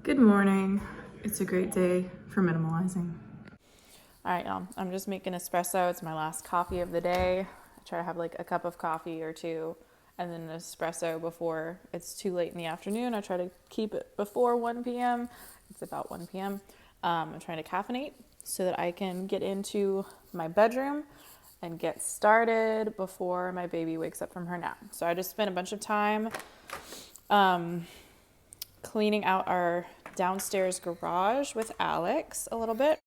Good morning. It's a great day for minimalizing. All right, I'm just making espresso. It's my last coffee of the day. I try to have like a cup of coffee or two and then an espresso before it's too late in the afternoon. I try to keep it before 1 p.m. It's about 1 p.m. I'm trying to caffeinate so that I can get into my bedroom and get started before my baby wakes up from her nap. So I just spent a bunch of time cleaning out our downstairs garage with Alex a little bit.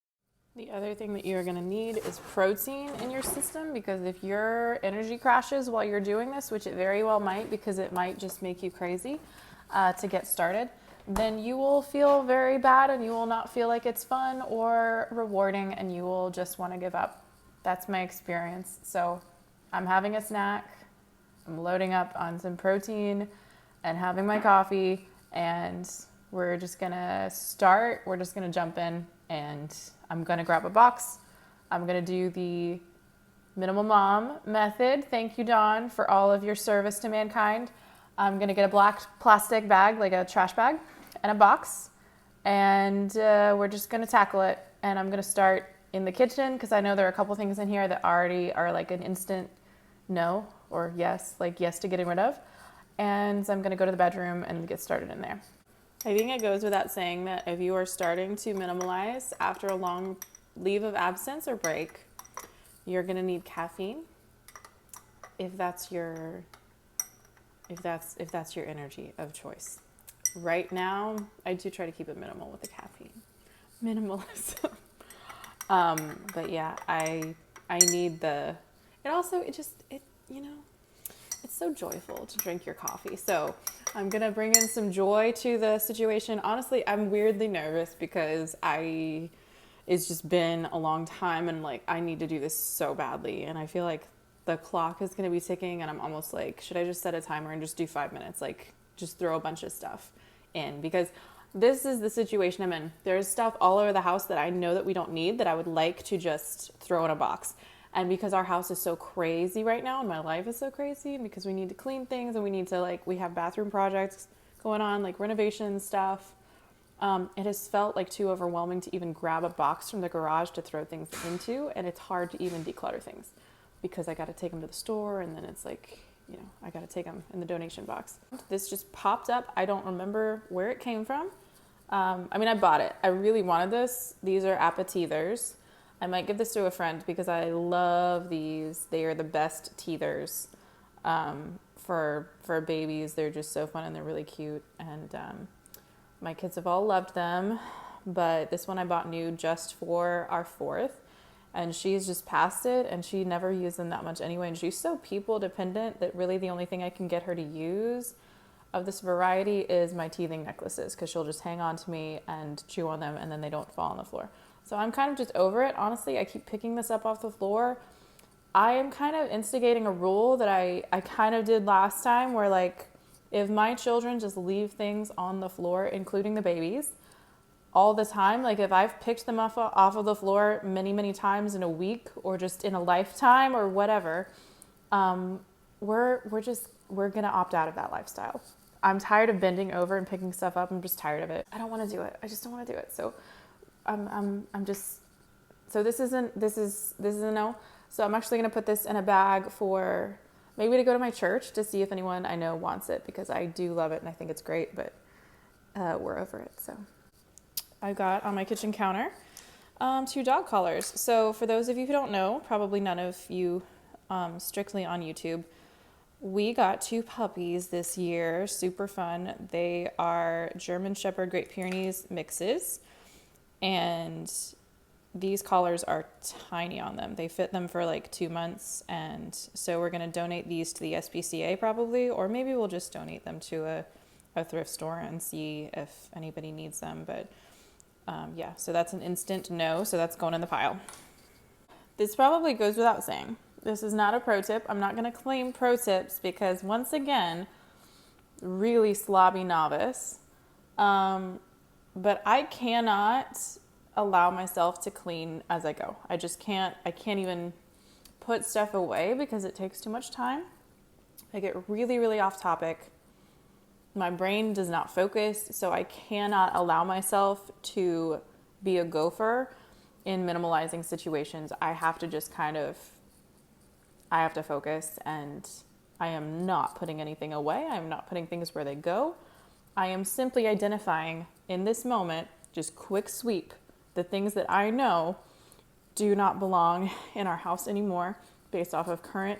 The other thing that you're going to need is protein in your system, because if your energy crashes while you're doing this, which it very well might, because it might just make you crazy to get started, then you will feel very bad and you will not feel like it's fun or rewarding and you will just want to give up. That's my experience. So I'm having a snack, I'm loading up on some protein and having my coffee, and we're just going to start. We're just going to jump in, and I'm going to grab a box. I'm going to do the minimal mom method. Thank you, Dawn, for all of your service to mankind. I'm going to get a black plastic bag, like a trash bag, and a box, and we're just going to tackle it. And I'm going to start in the kitchen because I know there are a couple things in here that already are like an instant no or yes, like yes to getting rid of. And I'm going to go to the bedroom and get started in there. I think it goes without saying that if you are starting to minimalize after a long leave of absence or break, you're going to need caffeine if that's your energy of choice. Right now, I do try to keep it minimal with the caffeine. Minimalism. But yeah, I need it's so joyful to drink your coffee. So I'm going to bring in some joy to the situation. Honestly, I'm weirdly nervous because it's just been a long time and like I need to do this so badly. And I feel like the clock is going to be ticking and I'm almost like, should I just set a timer and just do 5 minutes? Like just throw a bunch of stuff in, because this is the situation I'm in. There's stuff all over the house that I know that we don't need that I would like to just throw in a box. And because our house is so crazy right now and my life is so crazy, and because we need to clean things and we have bathroom projects going on, like renovation stuff, it has felt like too overwhelming to even grab a box from the garage to throw things into. And it's hard to even declutter things because I got to take them to the store, and then it's like, I got to take them in the donation box. This just popped up. I don't remember where it came from. I bought it. I really wanted this. These are appetithers. I might give this to a friend because I love these. They are the best teethers for babies. They're just so fun and they're really cute. And my kids have all loved them. But this one I bought new just for our fourth. And she's just passed it and she never used them that much anyway. And she's so people dependent that really the only thing I can get her to use of this variety is my teething necklaces, because she'll just hang on to me and chew on them and then they don't fall on the floor. So I'm kind of just over it. Honestly, I keep picking this up off the floor. I am kind of instigating a rule that I kind of did last time, where like if my children just leave things on the floor, including the babies, all the time, like if I've picked them off of the floor many, many times in a week or just in a lifetime or whatever, we're going to opt out of that lifestyle. I'm tired of bending over and picking stuff up. I'm just tired of it. I don't want to do it. I just don't want to do it. So this is a no. So I'm actually going to put this in a bag for maybe to go to my church to see if anyone I know wants it, because I do love it and I think it's great, but we're over it. So I got on my kitchen counter 2 dog collars. So for those of you who don't know, probably none of you strictly on YouTube, we got 2 puppies this year. Super fun. They are German Shepherd Great Pyrenees mixes. And these collars are tiny on them. They fit them for like 2 months. And so we're going to donate these to the SPCA probably, or maybe we'll just donate them to a thrift store and see if anybody needs them. But yeah, so that's an instant no. So that's going in the pile. This probably goes without saying. This is not a pro tip. I'm not going to claim pro tips because, once again, really slobby novice. But I cannot allow myself to clean as I go. I just can't. I can't even put stuff away because it takes too much time. I get really, really off topic my brain does not focus, so I cannot allow myself to be a gopher in minimalizing situations. I have to just I have to focus, and I am not putting anything away. I'm not putting things where they go. I am simply identifying in this moment, just quick sweep, the things that I know do not belong in our house anymore based off of current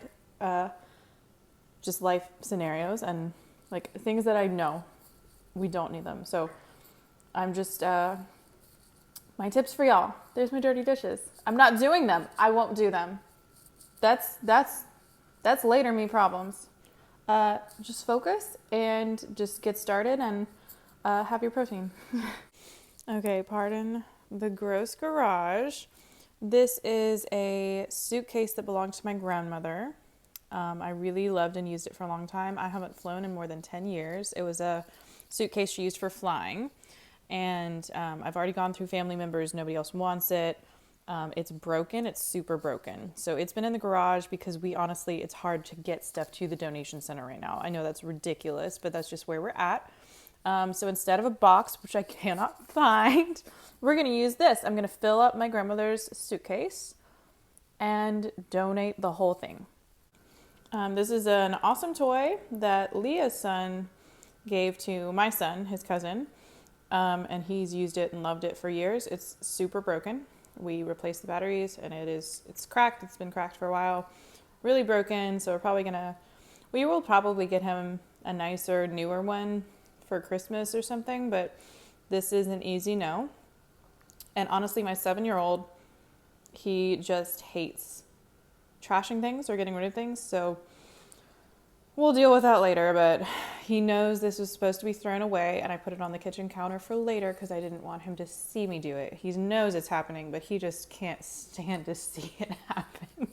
just life scenarios and like things that I know we don't need them. So I'm just, my tips for y'all, there's my dirty dishes. I'm not doing them. I won't do them. That's later me problems. Just focus and just get started and have your protein. Okay, pardon the gross garage. This is a suitcase that belonged to my grandmother. I really loved and used it for a long time. I haven't flown in more than 10 years. It was a suitcase she used for flying. And I've already gone through family members. Nobody else wants it. It's broken. It's super broken. So it's been in the garage because it's hard to get stuff to the donation center right now. I know that's ridiculous, but that's just where we're at. So instead of a box, which I cannot find, we're going to use this. I'm going to fill up my grandmother's suitcase and donate the whole thing. This is an awesome toy that Leah's son gave to my son, his cousin, and he's used it and loved it for years. It's super broken. We replaced the batteries and it's cracked. It's been cracked for a while, really broken. So we will probably get him a nicer, newer one for Christmas or something, but this is an easy no. And honestly, my 7-year-old, he just hates trashing things or getting rid of things. So we'll deal with that later, but he knows this was supposed to be thrown away, and I put it on the kitchen counter for later because I didn't want him to see me do it. He knows it's happening, but he just can't stand to see it happen.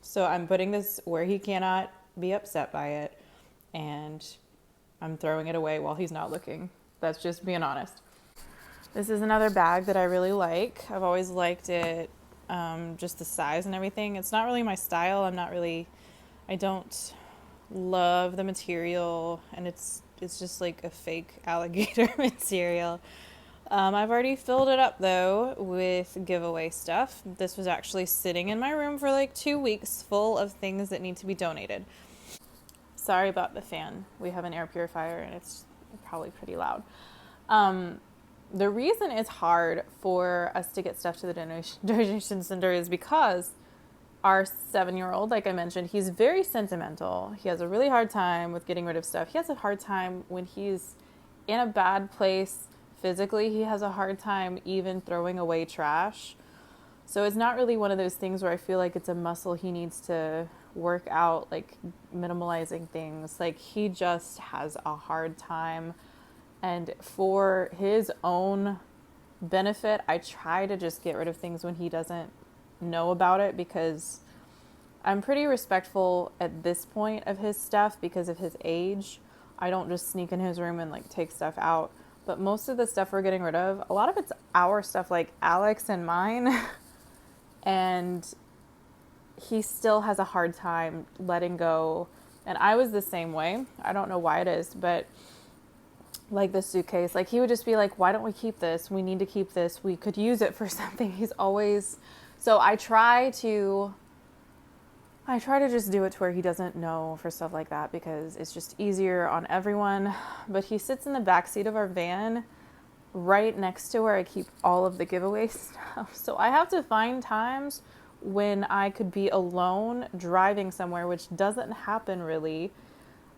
So I'm putting this where he cannot be upset by it, and I'm throwing it away while he's not looking. That's just being honest. This is another bag that I really like. I've always liked it, just the size and everything. It's not really my style. I don't love the material, and it's just like a fake alligator material. I've already filled it up though with giveaway stuff. This was actually sitting in my room for like 2 weeks full of things that need to be donated. Sorry about the fan. We have an air purifier and it's probably pretty loud. The reason it's hard for us to get stuff to the donation center is because our 7-year-old, like I mentioned, he's very sentimental. He has a really hard time with getting rid of stuff. He has a hard time when he's in a bad place physically. He has a hard time even throwing away trash. So it's not really one of those things where I feel like it's a muscle he needs to work out, like minimalizing things. Like he just has a hard time. And for his own benefit, I try to just get rid of things when he doesn't know about it, because I'm pretty respectful at this point of his stuff because of his age. I don't just sneak in his room and like take stuff out. But most of the stuff we're getting rid of, a lot of it's our stuff, like Alex and mine. And he still has a hard time letting go. And I was the same way. I don't know why it is, but like this suitcase, like he would just be like, why don't we keep this? We need to keep this. We could use it for something. So I try to just do it to where he doesn't know for stuff like that, because it's just easier on everyone. But he sits in the back seat of our van right next to where I keep all of the giveaway stuff. So I have to find times when I could be alone driving somewhere, which doesn't happen really,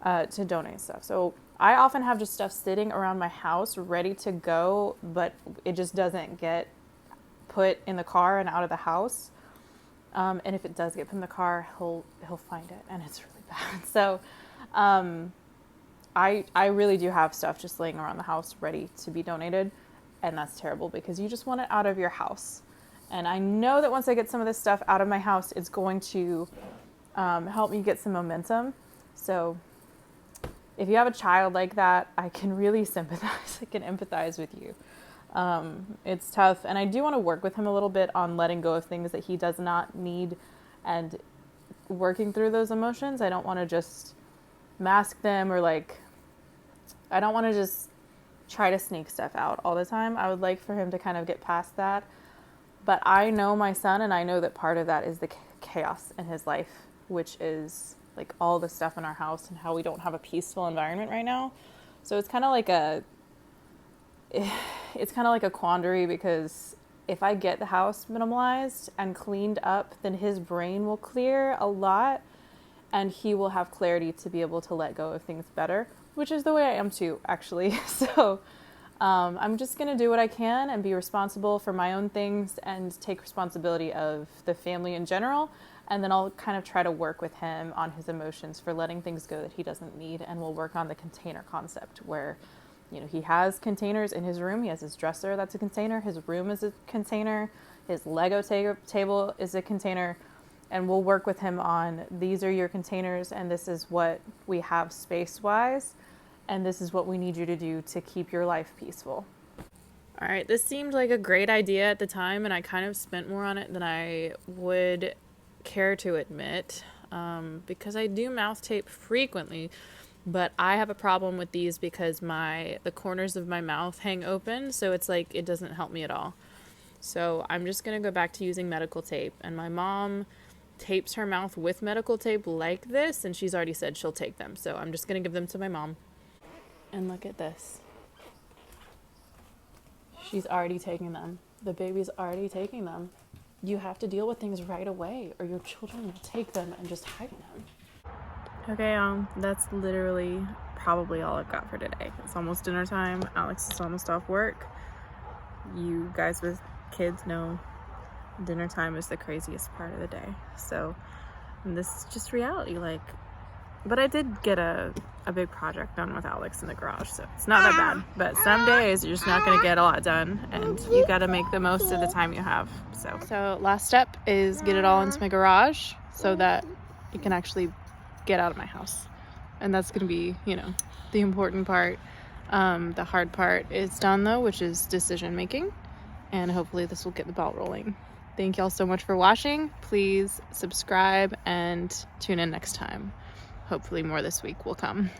to donate stuff. So I often have just stuff sitting around my house ready to go, but it just doesn't get put in the car and out of the house. And if it does get put in the car, he'll find it, and it's really bad. So I really do have stuff just laying around the house ready to be donated, and that's terrible because you just want it out of your house. And I know that once I get some of this stuff out of my house, it's going to help me get some momentum. So if you have a child like that, I can really sympathize. I can empathize with you. It's tough. And I do want to work with him a little bit on letting go of things that he does not need and working through those emotions. I don't want to just mask them or like I don't want to just try to sneak stuff out all the time. I would like for him to kind of get past that. But I know my son, and I know that part of that is the chaos in his life, which is like all the stuff in our house and how we don't have a peaceful environment right now. So it's kind of like a quandary, because if I get the house minimalized and cleaned up, then his brain will clear a lot and he will have clarity to be able to let go of things better, which is the way I am too, actually. So I'm just going to do what I can and be responsible for my own things and take responsibility of the family in general. And then I'll kind of try to work with him on his emotions for letting things go that he doesn't need. And we'll work on the container concept where, you know, he has containers in his room. He has his dresser that's a container. His room is a container. His Lego table is a container. And we'll work with him on, these are your containers and this is what we have space-wise. And this is what we need you to do to keep your life peaceful. All right, this seemed like a great idea at the time, and I kind of spent more on it than I would care to admit, because I do mouth tape frequently, but I have a problem with these because the corners of my mouth hang open, so it's like it doesn't help me at all. So I'm just going to go back to using medical tape, and my mom tapes her mouth with medical tape like this, and she's already said she'll take them, so I'm just going to give them to my mom. And look at this. She's already taking them. The baby's already taking them. You have to deal with things right away or your children will take them and just hide them. Okay, that's literally probably all I've got for today. It's almost dinner time. Alex is almost off work. You guys with kids know dinner time is the craziest part of the day. So this is just reality. But I did get a big project done with Alex in the garage, so it's not that bad. But some days you're just not going to get a lot done, and you got to make the most of the time you have. So last step is get it all into my garage so that it can actually get out of my house. And that's going to be, the important part. The hard part is done though, which is decision making. And hopefully this will get the ball rolling. Thank y'all so much for watching. Please subscribe and tune in next time. Hopefully more this week will come.